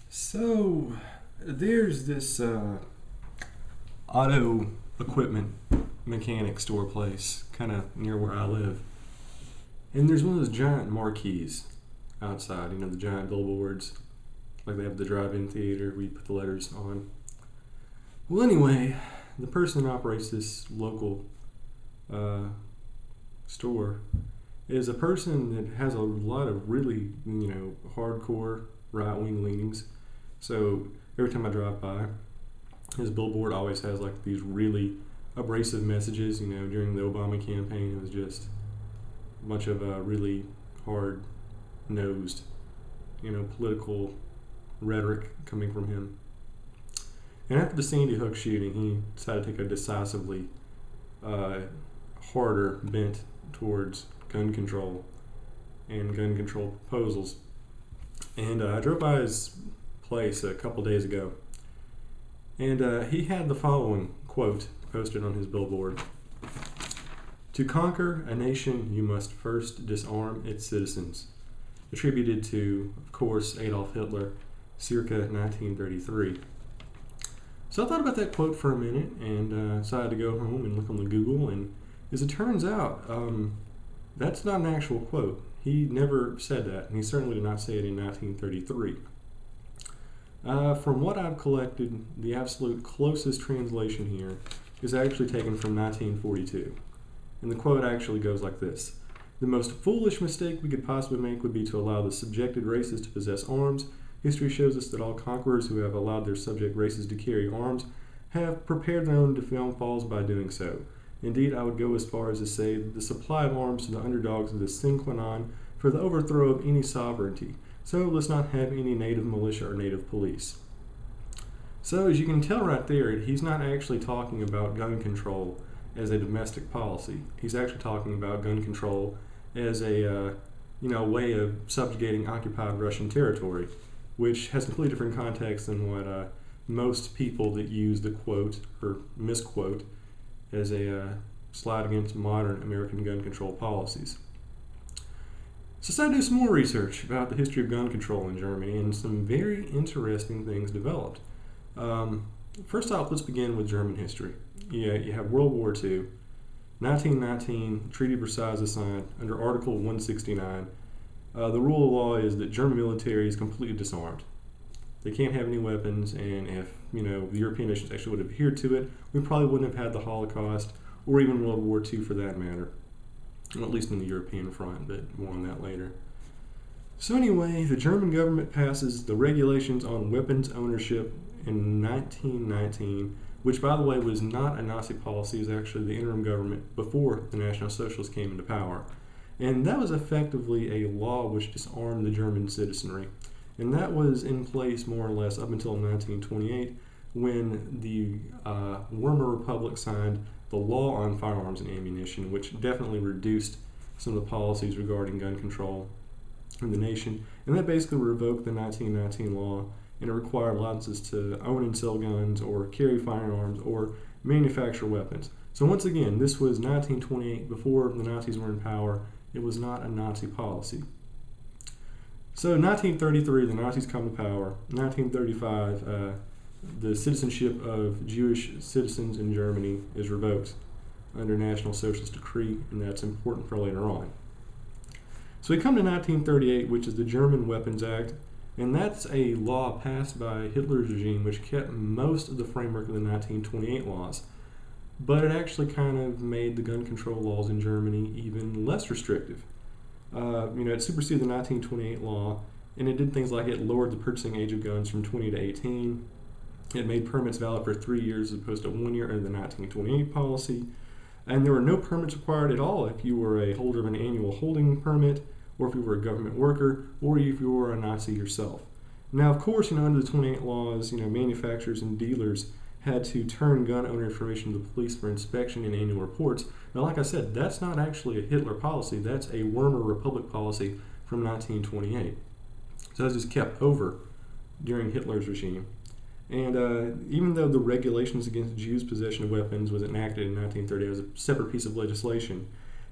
So there's this auto equipment mechanic store place kind of near where I live. And there's one of those giant marquees outside, you know, the giant billboards, like they have the drive-in theater where you put the letters on. Well, anyway, the person that operates this local store is a person that has a lot of really, hardcore right-wing leanings. So every time I drive by, his billboard always has like these really abrasive messages. You know, during the Obama campaign, it was just a bunch of really hard-nosed, political rhetoric coming from him. And after the Sandy Hook shooting, he decided to take a decisively harder bent towards gun control and gun control proposals. And I drove by his place a couple days ago, and he had the following quote posted on his billboard: "To conquer a nation, you must first disarm its citizens," attributed to, of course, Adolf Hitler, circa 1933. So I thought about that quote for a minute and decided to go home and look on the Google, and as it turns out, that's not an actual quote. He never said that, and he certainly did not say it in 1933. From what I've collected, the absolute closest translation here is actually taken from 1942. And the quote actually goes like this: "The most foolish mistake we could possibly make would be to allow the subjected races to possess arms. History shows us that all conquerors who have allowed their subject races to carry arms have prepared their own downfalls by doing so. Indeed, I would go as far as to say that the supply of arms to the underdogs is the sine qua non for the overthrow of any sovereignty. So let's not have any native militia or native police." So as you can tell right there, he's not actually talking about gun control as a domestic policy. He's actually talking about gun control as a way of subjugating occupied Russian territory, which has a completely different context than what most people that use the quote or misquote as a slide against modern American gun control policies. So I decided to do some more research about the history of gun control in Germany, and some very interesting things developed. First off, let's begin with German history. You have World War II, 1919, Treaty of Versailles is signed under Article 169. The rule of law is that German military is completely disarmed. They can't have any weapons, and if the European nations actually would have adhered to it, we probably wouldn't have had the Holocaust or even World War II for that matter. Well, at least in the European front, but more on that later. So anyway, the German government passes the regulations on weapons ownership in 1919, which, by the way, was not a Nazi policy. It was actually the interim government before the National Socialists came into power. And that was effectively a law which disarmed the German citizenry. And that was in place more or less up until 1928, when the Weimar Republic signed the Law on Firearms and Ammunition, which definitely reduced some of the policies regarding gun control in the nation. And that basically revoked the 1919 law, and it required licenses to own and sell guns or carry firearms or manufacture weapons. So once again, this was 1928, before the Nazis were in power. It was not a Nazi policy. So in 1933, the Nazis come to power. 1935, the citizenship of Jewish citizens in Germany is revoked under National Socialist decree, and that's important for later on. So we come to 1938, which is the German Weapons Act, and that's a law passed by Hitler's regime which kept most of the framework of the 1928 laws. But it actually kind of made the gun control laws in Germany even less restrictive. It superseded the 1928 law, and it did things like it lowered the purchasing age of guns from 20 to 18. It made permits valid for 3 years as opposed to 1 year under the 1928 policy. And there were no permits required at all if you were a holder of an annual holding permit, or if you were a government worker, or if you were a Nazi yourself. Now, of course, under the 28 laws, manufacturers and dealers had to turn gun owner information to the police for inspection and annual reports. Now, like I said, that's not actually a Hitler policy. That's a Weimar Republic policy from 1928. So that was just kept over during Hitler's regime. And even though the regulations against Jews' possession of weapons was enacted in 1930 as a separate piece of legislation,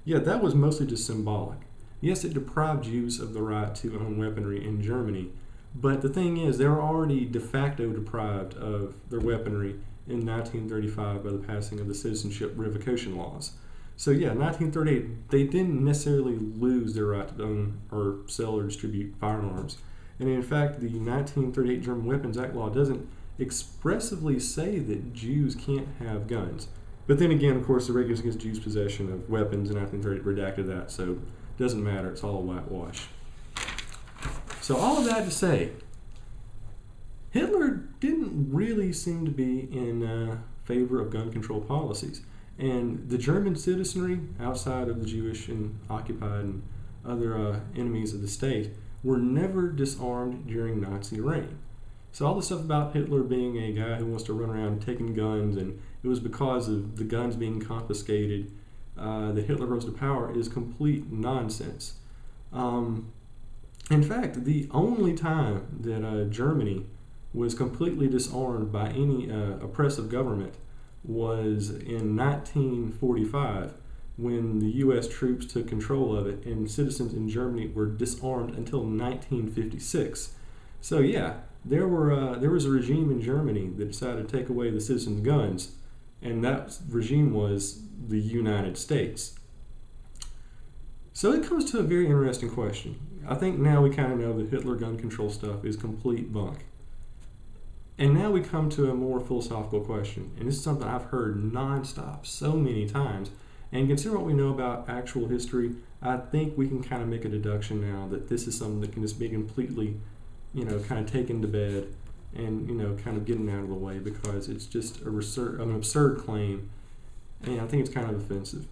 that was mostly just symbolic. Yes, it deprived Jews of the right to own weaponry in Germany, But the thing is, they were already de facto deprived of their weaponry in 1935 by the passing of the citizenship revocation laws. So yeah, 1938, they didn't necessarily lose their right to own or sell or distribute firearms. And in fact, the 1938 German Weapons Act law doesn't expressively say that Jews can't have guns. But then again, of course, the Regulations Against Jews' Possession of Weapons in 1938 redacted that, so it doesn't matter, it's all a whitewash. So all of that to say, Hitler didn't really seem to be in favor of gun control policies. And the German citizenry, outside of the Jewish and occupied and other enemies of the state, were never disarmed during Nazi reign. So all the stuff about Hitler being a guy who wants to run around taking guns, and it was because of the guns being confiscated that Hitler rose to power, is complete nonsense. In fact, the only time that Germany was completely disarmed by any oppressive government was in 1945, when the U.S. troops took control of it, and citizens in Germany were disarmed until 1956. So yeah, there was a regime in Germany that decided to take away the citizens' guns, and that regime was the United States. So it comes to a very interesting question. I think now we kind of know that Hitler gun control stuff is complete bunk. And now we come to a more philosophical question, and this is something I've heard nonstop so many times. And considering what we know about actual history, I think we can kind of make a deduction now that this is something that can just be completely, kind of taken to bed and, kind of getting out of the way, because it's just an absurd claim, and I think it's kind of offensive.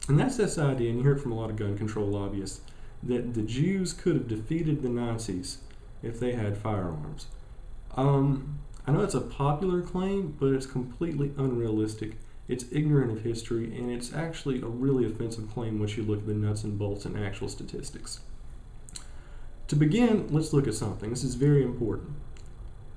And that's this idea, and you hear it from a lot of gun control lobbyists, that the Jews could have defeated the Nazis if they had firearms. I know it's a popular claim, but it's completely unrealistic. It's ignorant of history, and it's actually a really offensive claim once you look at the nuts and bolts and actual statistics. To begin, let's look at something. This is very important.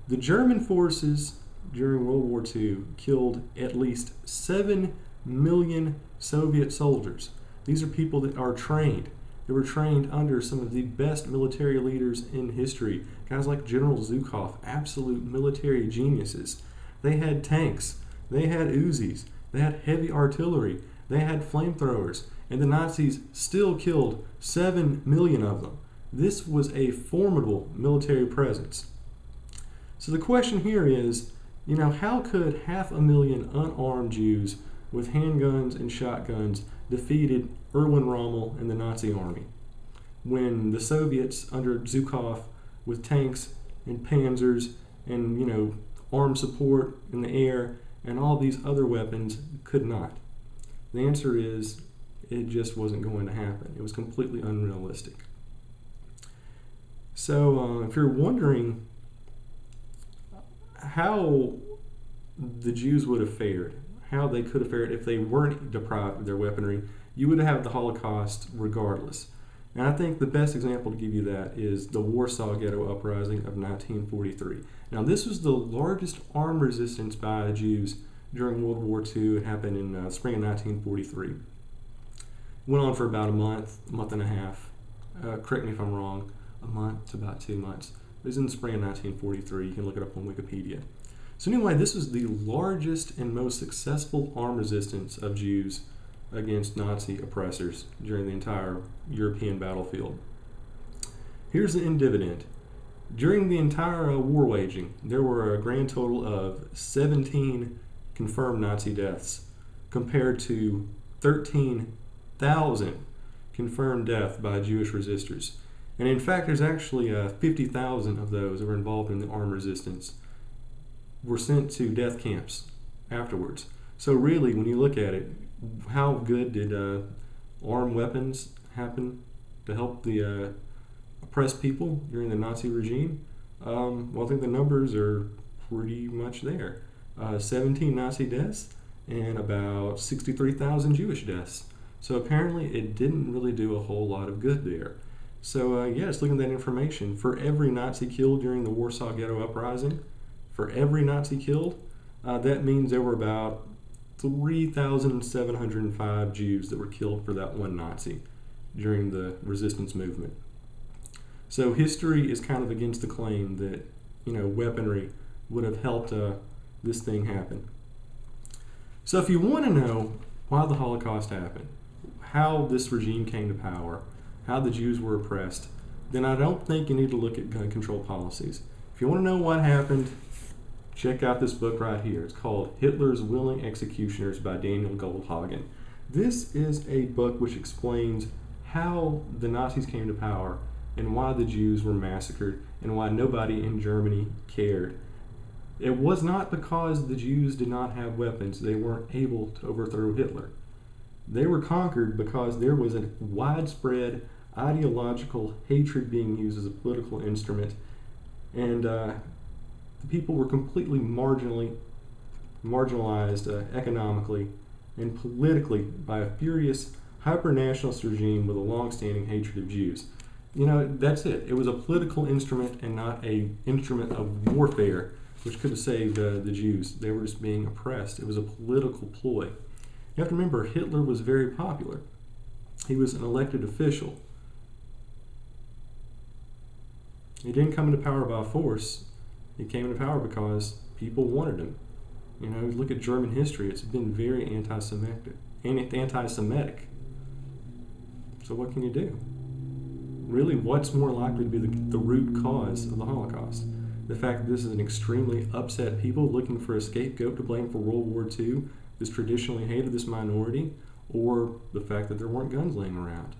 The German forces during World War II killed at least 7 million Soviet soldiers. These are people that are trained. They were trained under some of the best military leaders in history. Guys like General Zhukov, absolute military geniuses. They had tanks, they had Uzis, they had heavy artillery, they had flamethrowers, and the Nazis still killed 7 million of them. This was a formidable military presence. So the question here is, how could 500,000 unarmed Jews with handguns and shotguns defeated Erwin Rommel and the Nazi army, when the Soviets under Zhukov with tanks and panzers and armed support in the air and all these other weapons could not? The answer is, it just wasn't going to happen. It was completely unrealistic. So if you're wondering how the Jews would have fared, how they could have fared if they weren't deprived of their weaponry, you would have the Holocaust regardless. And I think the best example to give you that is the Warsaw Ghetto Uprising of 1943. Now, this was the largest armed resistance by the Jews during World War II. It happened in spring of 1943. Went on for about a month and a half. Correct me if I'm wrong, a month to about 2 months. It was in the spring of 1943. You can look it up on Wikipedia. So anyway, this was the largest and most successful armed resistance of Jews against Nazi oppressors during the entire European battlefield. Here's the end dividend. During the entire war waging, there were a grand total of 17 confirmed Nazi deaths, compared to 13,000 confirmed deaths by Jewish resistors. And in fact, there's actually 50,000 of those that were involved in the armed resistance were sent to death camps afterwards. So really, when you look at it, how good did armed weapons happen to help the oppressed people during the Nazi regime? Well, I think the numbers are pretty much there. 17 Nazi deaths and about 63,000 Jewish deaths. So apparently it didn't really do a whole lot of good there. So just looking at that information, for every Nazi killed during the Warsaw Ghetto Uprising, for every Nazi killed, that means there were about 3,705 Jews that were killed for that one Nazi during the resistance movement. So history is kind of against the claim that, weaponry would have helped this thing happen. So if you want to know why the Holocaust happened, how this regime came to power, how the Jews were oppressed, then I don't think you need to look at gun control policies. If you want to know what happened, check out this book right here. It's called Hitler's Willing Executioners by Daniel Goldhagen. This is a book which explains how the Nazis came to power and why the Jews were massacred and why nobody in Germany cared. It was not because the Jews did not have weapons. They weren't able to overthrow Hitler. They were conquered because there was a widespread ideological hatred being used as a political instrument, and the people were completely marginalized economically and politically by a furious hyper-nationalist regime with a long-standing hatred of Jews. That's it. It was a political instrument and not an instrument of warfare, which could have saved the Jews. They were just being oppressed. It was a political ploy. You have to remember, Hitler was very popular. He was an elected official. He didn't come into power by force. He came into power because people wanted him. Look at German history. It's been very anti-Semitic. So what can you do? Really, what's more likely to be the root cause of the Holocaust? The fact that this is an extremely upset people looking for a scapegoat to blame for World War II, this traditionally hated this minority, or the fact that there weren't guns laying around?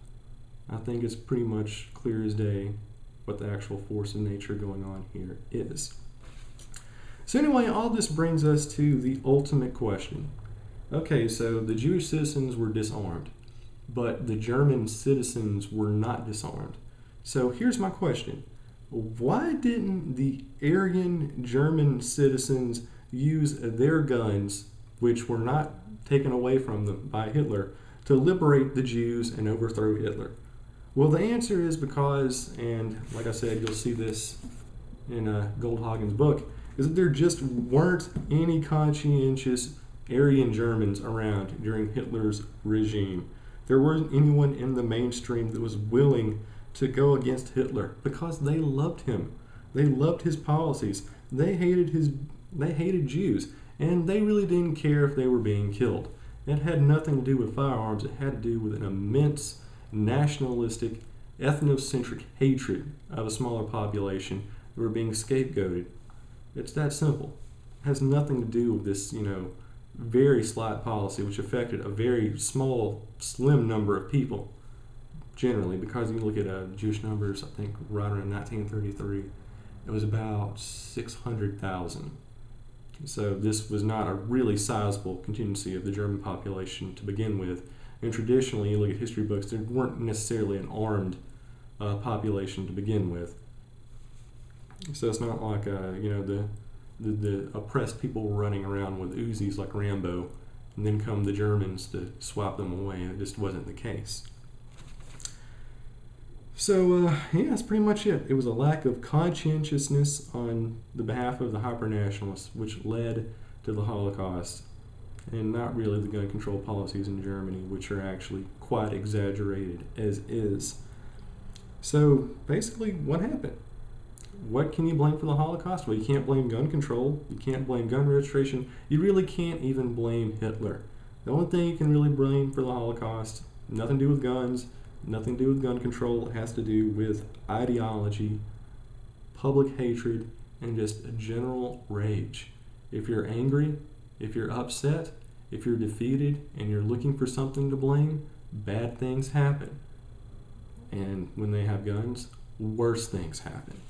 I think it's pretty much clear as day what the actual force and nature going on here is. So anyway, all this brings us to the ultimate question. Okay, so the Jewish citizens were disarmed, but the German citizens were not disarmed. So here's my question. Why didn't the Aryan German citizens use their guns, which were not taken away from them by Hitler, to liberate the Jews and overthrow Hitler? Well, the answer is because, and like I said, you'll see this in Goldhagen's book, is that there just weren't any conscientious Aryan Germans around during Hitler's regime. There wasn't anyone in the mainstream that was willing to go against Hitler because they loved him. They loved his policies. They hated Jews, and they really didn't care if they were being killed. It had nothing to do with firearms. It had to do with an immense nationalistic, ethnocentric hatred of a smaller population that were being scapegoated. It's that simple. It has nothing to do with this, very slight policy which affected a very small, slim number of people generally, because you look at Jewish numbers, I think right around 1933, it was about 600,000. So this was not a really sizable contingency of the German population to begin with. And traditionally, you look at history books, there weren't necessarily an armed population to begin with. So it's not like the oppressed people were running around with Uzis like Rambo, and then come the Germans to swap them away. It just wasn't the case. So that's pretty much it. It was a lack of conscientiousness on the behalf of the hyper-nationalists, which led to the Holocaust, and not really the gun control policies in Germany, which are actually quite exaggerated as is. So basically, what happened? What can you blame for the Holocaust? Well, you can't blame gun control. You can't blame gun registration. You really can't even blame Hitler. The only thing you can really blame for the Holocaust, nothing to do with guns, nothing to do with gun control. It has to do with ideology, public hatred, and just a general rage. If you're angry, if you're upset, if you're defeated, and you're looking for something to blame, bad things happen. And when they have guns, worse things happen.